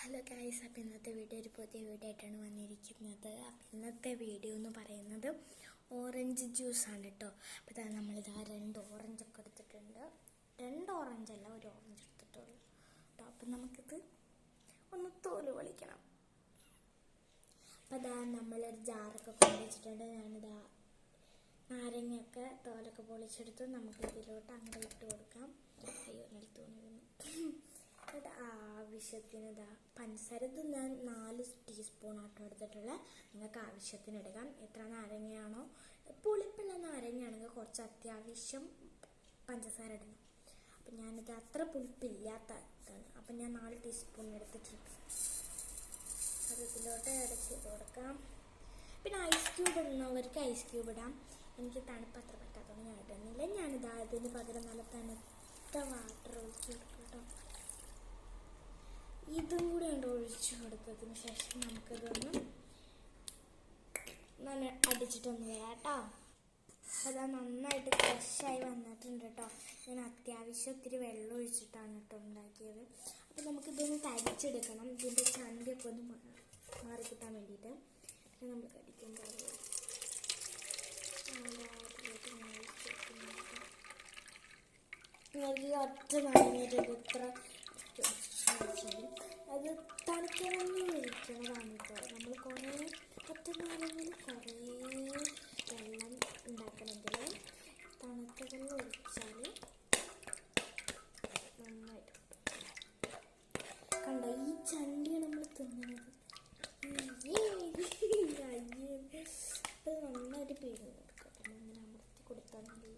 Hello guys, അപ്പോൾ ഇന്നത്തെ video ഒരു പുതിയ വീഡിയോ ആയിട്ടാണ് വന്നിരിക്കുന്നത്. അപ്പോൾ ഇന്നത്തെ വീഡിയോ എന്ന് പറയുന്നത് ഓറഞ്ച് ജ്യൂസാണ് കേട്ടോ. അപ്പോൾ ഇതാ നമ്മളിതാ 2 ഓറഞ്ചൊക്കെ എടുത്തിട്ടുണ്ട്. 2 ഓറഞ്ചല്ല, ഒരു ഓറഞ്ച് എടുത്തിട്ടുള്ളൂ കേട്ടോ. അപ്പം നമുക്കിത് ഒന്ന് തോല് പൊളിക്കണം. അപ്പോൾ ഇതാ നമ്മളൊരു ജാറൊക്കെ കൊണ്ടുവച്ചിട്ടുണ്ട്. ഞാനിതാ നാരങ്ങയൊക്കെ തോലൊക്കെ പൊളിച്ചെടുത്ത് നമുക്ക് ഇതിലോട്ട് അങ്ങനെ ഇട്ട് കൊടുക്കാം. അയ്യോ, നിലത്ത് വീണിരുന്നു. ആവശ്യത്തിന് ഇതാ പഞ്ചസാര, ഇത് ഞാൻ 4 ടീസ്പൂൺ ആട്ടോ എടുത്തിട്ടുള്ള. നിങ്ങൾക്ക് ആവശ്യത്തിന് എടുക്കാം. എത്ര നാരങ്ങയാണോ, പുളിപ്പുള്ള നാരങ്ങയാണെങ്കിൽ കുറച്ച് അത്യാവശ്യം പഞ്ചസാര ഇടണം. അപ്പം ഞാനിത് അത്ര പുളിപ്പില്ലാത്ത ഇതാണ്. അപ്പം ഞാൻ 4 ടീസ്പൂൺ എടുത്തിട്ടുണ്ട്. അത് ഇതിലോട്ട് ആഡ് ചെയ്ത് കൊടുക്കാം. പിന്നെ ഐസ് ക്യൂബ് ഇടുന്നവർക്ക് ഐസ് ക്യൂബ് ഇടാം. എനിക്ക് തണുപ്പ് അത്ര പറ്റാത്തതുകൊണ്ട് ഞാൻ ഇടുന്നില്ല. ഞാനിതാ അതിന് പകരം നല്ല തണുത്ത വാട്ടർ ഒഴിച്ച് കൊടുക്കും കേട്ടോ. ഇതും കൂടി ഉണ്ട് ഒഴിച്ചു കൊടുത്തതിന് ശേഷം നമുക്കിതൊന്ന് നല്ല അടിച്ചിട്ടൊന്ന് വരാം കേട്ടോ. അതാ നന്നായിട്ട് ഫ്രഷായി വന്നിട്ടുണ്ട് കേട്ടോ. ഞാൻ അത്യാവശ്യം ഇത്തിരി വെള്ളം ഒഴിച്ചിട്ടാണ് കേട്ടോ ഉണ്ടാക്കിയത്. അപ്പോൾ നമുക്കിതൊന്ന് തരിച്ചെടുക്കണം. ഇതിൻ്റെ ചണ്ടിയൊക്കെ ഒന്ന് മാറി കിട്ടാൻ വേണ്ടിയിട്ട്. പിന്നെ നമ്മൾ കടിക്കുമ്പോൾ നിങ്ങൾക്ക് ഈ ഒറ്റ നാരങ്ങ ഇത്ര അത് തണുക്കണമെന്ന് ഇരിക്കുന്നതാണ് കേട്ടോ. നമ്മൾ കുറേ ഒറ്റ നാരങ്ങയിൽ കുറേ വെള്ളം ഉണ്ടാക്കണമെങ്കിൽ തണുത്ത വെള്ളം ഒഴിച്ചാൽ നന്നായിട്ട് കണ്ടോ. ഈ ചണ്ടിയാണ് നമ്മൾ തിന്നുന്നത്. അത് നന്നായിട്ട് പിഴിഞ്ഞ് കൊടുക്കാം. അങ്ങനെ അമർത്തി കൊടുത്താൽ നല്ല.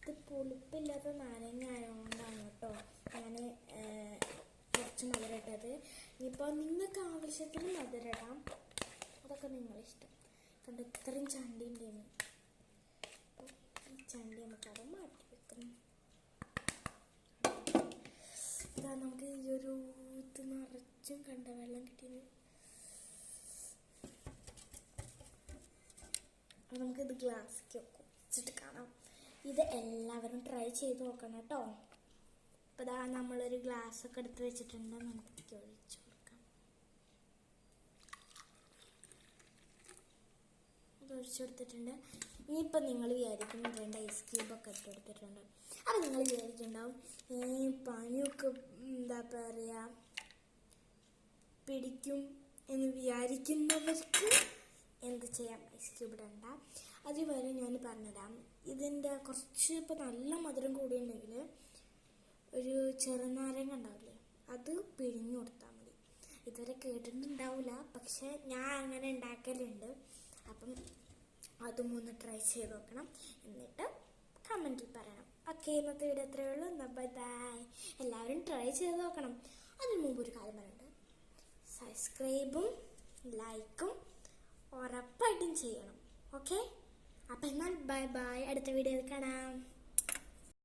ഇത് പുളിപ്പില്ലാത്ത നാരങ്ങ ആയതുകൊണ്ടാണ് കേട്ടോ ഞാൻ കുറച്ച് മധുരം ഇട്ടത്. ഇനിയിപ്പോൾ നിങ്ങൾക്ക് ആവശ്യത്തിന് മധുരം ഇടാം, അതൊക്കെ നിങ്ങളിഷ്ടം. കണ്ട് ഇത്രയും ചണ്ടി ഉണ്ടെന്ന്. അപ്പോൾ ഈ ചണ്ടി നമുക്കത് മാറ്റി വെക്കണം. ഇതാ നമുക്ക് ഈ ഒരു ഇത് നിറച്ചും കണ്ട വെള്ളം കിട്ടിയത്. അപ്പോൾ നമുക്കിത് ഗ്ലാസ്സിലേക്ക് വെച്ചിട്ട് കാണാം. ഇത് എല്ലാവരും ട്രൈ ചെയ്ത് നോക്കണം കേട്ടോ. അപ്പോൾ ഇതാ നമ്മളൊരു ഗ്ലാസ്സൊക്കെ എടുത്ത് വെച്ചിട്ടുണ്ട്. നമുക്ക് ഒഴിച്ച് കൊടുക്കാം. ഇത് ഒഴിച്ചു കൊടുത്തിട്ടുണ്ട്. ഇനിയിപ്പോൾ നിങ്ങൾ വിചാരിക്കും 2 ഐസ് ക്യൂബൊക്കെ ഇട്ട് കൊടുത്തിട്ടുണ്ട്. അപ്പോൾ നിങ്ങൾ വിചാരിക്കുന്നുണ്ടാവും ഈ പനിയൊക്കെ എന്താ പറയുക പിടിക്കും എന്ന് വിചാരിക്കുന്നവർക്ക് എന്ത് ചെയ്യാം, ഐസ് ക്യൂബ് ഇടണ്ട. അതുവരെ ഞാൻ പറഞ്ഞുതരാം. ഇതിൻ്റെ കുറച്ച് ഇപ്പോൾ നല്ല മധുരം കൂടിയുണ്ടെങ്കിൽ ഒരു ചെറുനാരങ്ങ ഉണ്ടാവില്ലേ, അത് പിഴിഞ്ഞു കൊടുത്താൽ മതി. ഇതുവരെ കേട്ടിട്ടുണ്ടാവില്ല, പക്ഷെ ഞാൻ അങ്ങനെ ഉണ്ടാക്കലുണ്ട്. അപ്പം അതും ഒന്ന് ട്രൈ ചെയ്ത് നോക്കണം. എന്നിട്ട് കമൻറ്റിൽ പറയണം. ഓക്കെ, ഇന്നത്തെ വീഡിയോ എത്രയേ ഉള്ളൂ. എന്നാൽ ബൈ ബൈ. എല്ലാവരും ട്രൈ ചെയ്ത് നോക്കണം. അതിന് മുമ്പ് ഒരു കാര്യം പറയുന്നുണ്ട്. സബ്സ്ക്രൈബും ലൈക്കും ഉറപ്പായിട്ടും ചെയ്യണം. ഓക്കെ, അപ്പം എന്നാൽ ബൈ ബൈ. അടുത്ത വീഡിയോയിൽ കാണാം.